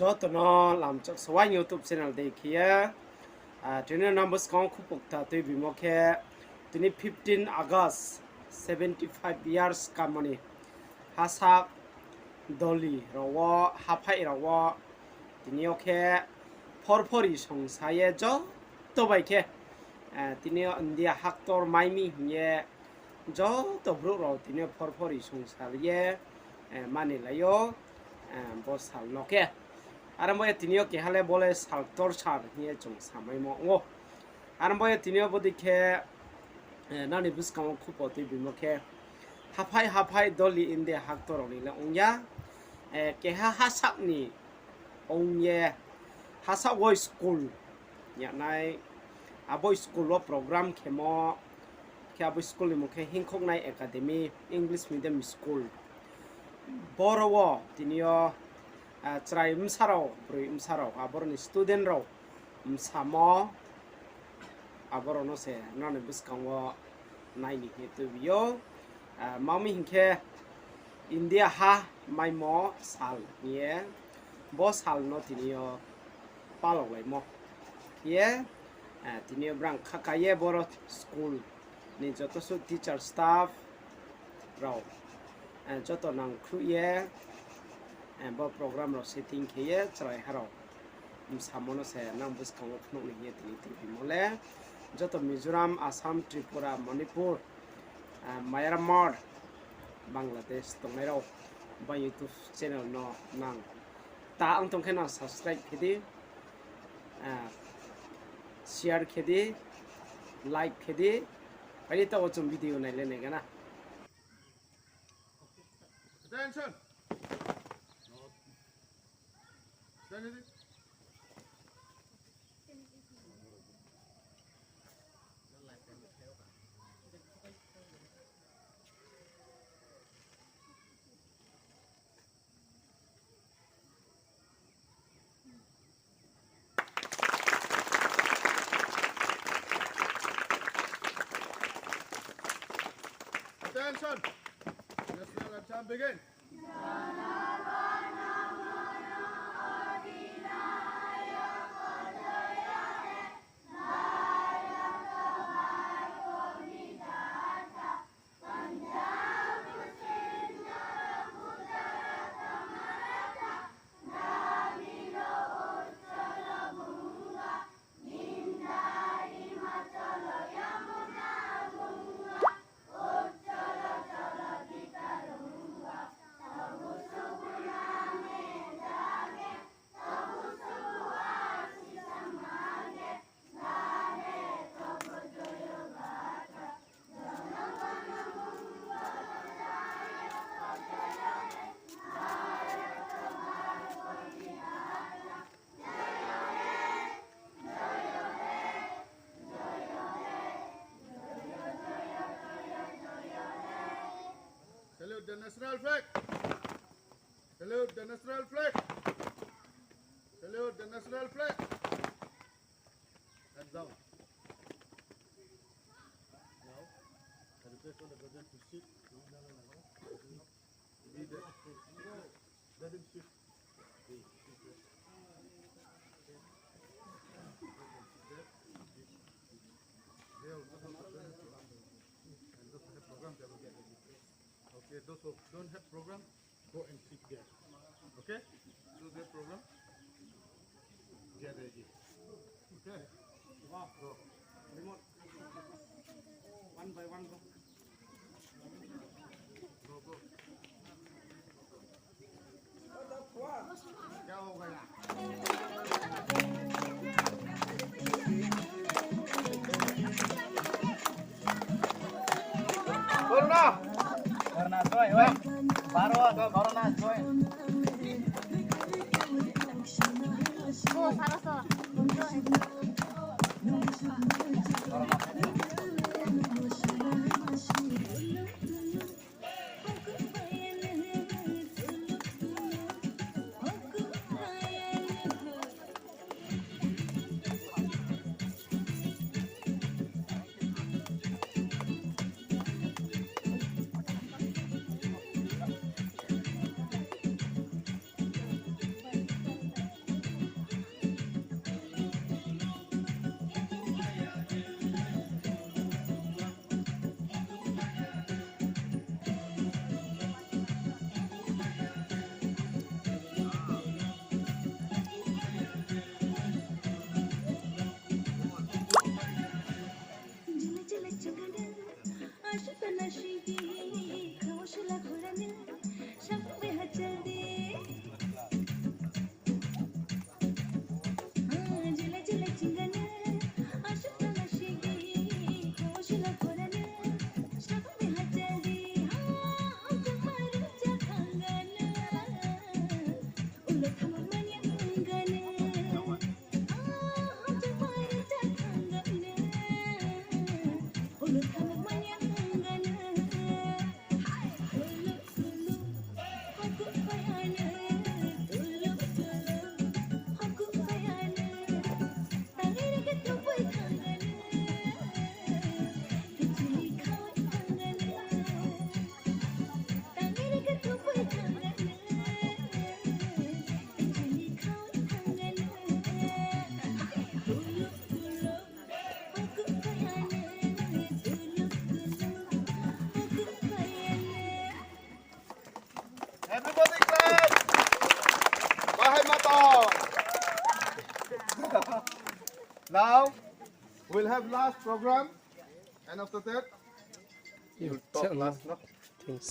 cho tụi nó làm cho số YouTube channel đây kia tụi nó numbers con khu vực ta tụi bị mua kia tụi nó 15 August 75 years kamani hasak doli rawa hapai rawa tụi nó kia porpori song saya cho tụi bay kia tụi nó India haktor maimi ye cho tụi bro rồi tụi nó porpori song saya mani layo boss hal no kia aramboya tinio ke hale bole saltor char nie chung samai mo ngo aramboya tinio bodi ke nani buskam khupo ti bimo ke haphai doli inde haktor ni la ongya ke hasak ni ongye hasak boy school ya nai aboy school lo program ke mo ke aboy school mo ke Hinngkhouhnai academy english medium school borowo tinio crai msaro aborni student ro msamo aborono se nane buskangwo naini hetu bio mami hinke India ha maimo sal ye bo sal no tinio palo mo ye tinio brang khakaye boro school ni joto su teacher staff ro joto nang crew ye bo program ro setting ke chraiha ro msamo no se nang buskang phno ni ye ti mole joto Mizoram Assam Tripura Manipur Myanmar Bangladesh tongai ro ba YouTube channel no nang ta ang tong khena subscribe khedi share khedi like khedi pai ta ochum video nai le ne gana attention. Attention. National anthem begin. Salute the national flag. Salute the national flag. Salute the national flag. Hands down. Now, I request all the president to sit. Be there. Let him sit. They also have program. And those who have program, they will get it. Okay, those who don't have program, go and sit there. Okay? Those who have program, get ready. Okay? Wow. Go. Remote. One by one, go. Go, go. क्या हो गया? Corona. Corona joy, oi. Baru ke corona joy. Oh, salah salah. Now we'll have last program, and after that You you'll talk tell me last, no? things.